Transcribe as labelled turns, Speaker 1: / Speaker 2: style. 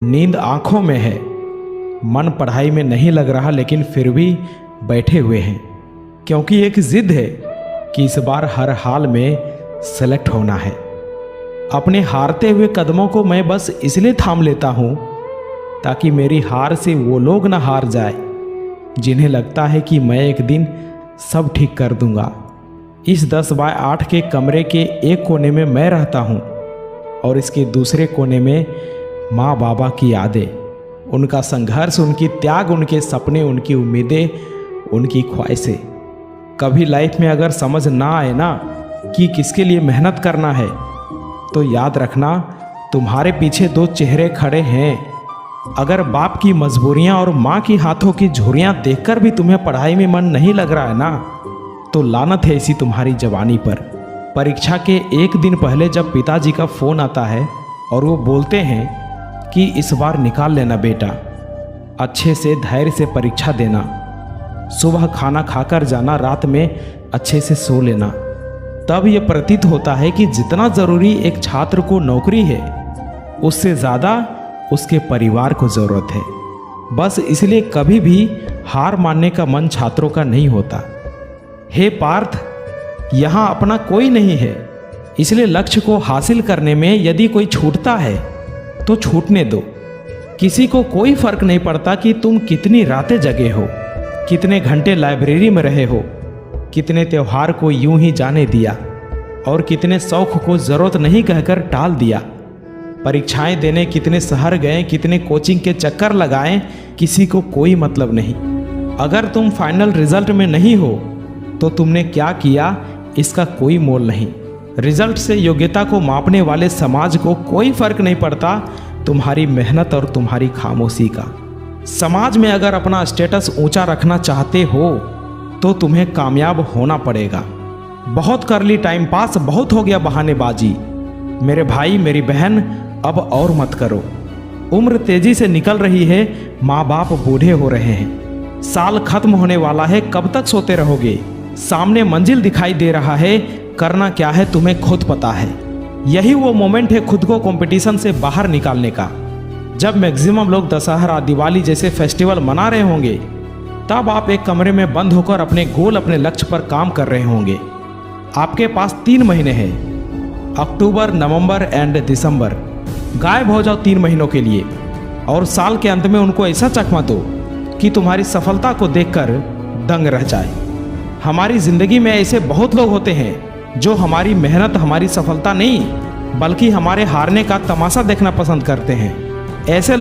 Speaker 1: नींद आंखों में है, मन पढ़ाई में नहीं लग रहा, लेकिन फिर भी बैठे हुए हैं क्योंकि एक जिद है कि इस बार हर हाल में सेलेक्ट होना है। अपने हारते हुए कदमों को मैं बस इसलिए थाम लेता हूँ ताकि मेरी हार से वो लोग ना हार जाए जिन्हें लगता है कि मैं एक दिन सब ठीक कर दूंगा। इस 10 बाय 8 के कमरे के एक कोने में मैं रहता हूँ और इसके दूसरे कोने में माँ बाबा की यादें, उनका संघर्ष, उनकी त्याग, उनके सपने, उनकी उम्मीदें, उनकी ख्वाहिशें। कभी लाइफ में अगर समझ ना आए ना कि किसके लिए मेहनत करना है, तो याद रखना तुम्हारे पीछे 2 चेहरे खड़े हैं। अगर बाप की मजबूरियां और माँ की हाथों की झुर्रियां देखकर भी तुम्हें पढ़ाई में मन नहीं लग रहा है ना, तो लानत है इसी तुम्हारी जवानी पर। परीक्षा के एक दिन पहले जब पिताजी का फ़ोन आता है और वो बोलते हैं कि इस बार निकाल लेना बेटा, अच्छे से धैर्य से परीक्षा देना, सुबह खाना खाकर जाना, रात में अच्छे से सो लेना, तब ये प्रतीत होता है कि जितना ज़रूरी एक छात्र को नौकरी है, उससे ज़्यादा उसके परिवार को ज़रूरत है। बस इसलिए कभी भी हार मानने का मन छात्रों का नहीं होता। हे पार्थ, यहाँ अपना कोई नहीं है, इसलिए लक्ष्य को हासिल करने में यदि कोई छूटता है तो छूटने दो। किसी को कोई फर्क नहीं पड़ता कि तुम कितनी रातें जगे हो, कितने घंटे लाइब्रेरी में रहे हो, कितने त्योहार को यूं ही जाने दिया और कितने शौक को ज़रूरत नहीं कहकर टाल दिया। परीक्षाएं देने कितने शहर गए, कितने कोचिंग के चक्कर लगाए, किसी को कोई मतलब नहीं। अगर तुम फाइनल रिजल्ट में नहीं हो तो तुमने क्या किया इसका कोई मोल नहीं। रिजल्ट से योग्यता को मापने वाले समाज को कोई फर्क नहीं पड़ता तुम्हारी मेहनत और तुम्हारी खामोशी का। समाज में अगर अपना स्टेटस ऊंचा रखना चाहते हो तो तुम्हें कामयाब होना पड़ेगा। बहुत कर ली टाइम पास, बहुत हो गया बहानेबाजी। मेरे भाई मेरी बहन, अब और मत करो। उम्र तेजी से निकल रही है, माँ बाप बूढ़े हो रहे हैं, साल खत्म होने वाला है, कब तक सोते रहोगे? सामने मंजिल दिखाई दे रहा है, करना क्या है तुम्हें खुद पता है। यही वो मोमेंट है खुद को कंपटीशन से बाहर निकालने का। जब मैक्सिमम लोग दशहरा, दिवाली जैसे फेस्टिवल मना रहे होंगे, तब आप एक कमरे में बंद होकर अपने गोल, अपने लक्ष्य पर काम कर रहे होंगे। आपके पास 3 महीने हैं, अक्टूबर, नवंबर एंड दिसंबर। गायब हो जाओ 3 महीनों के लिए और साल के अंत में उनको ऐसा चकमा दो कि तुम्हारी सफलता को देखकर दंग रह जाए। हमारी ज़िंदगी में ऐसे बहुत लोग होते हैं जो हमारी मेहनत, हमारी सफलता नहीं बल्कि हमारे हारने का तमाशा देखना पसंद करते हैं। ऐसे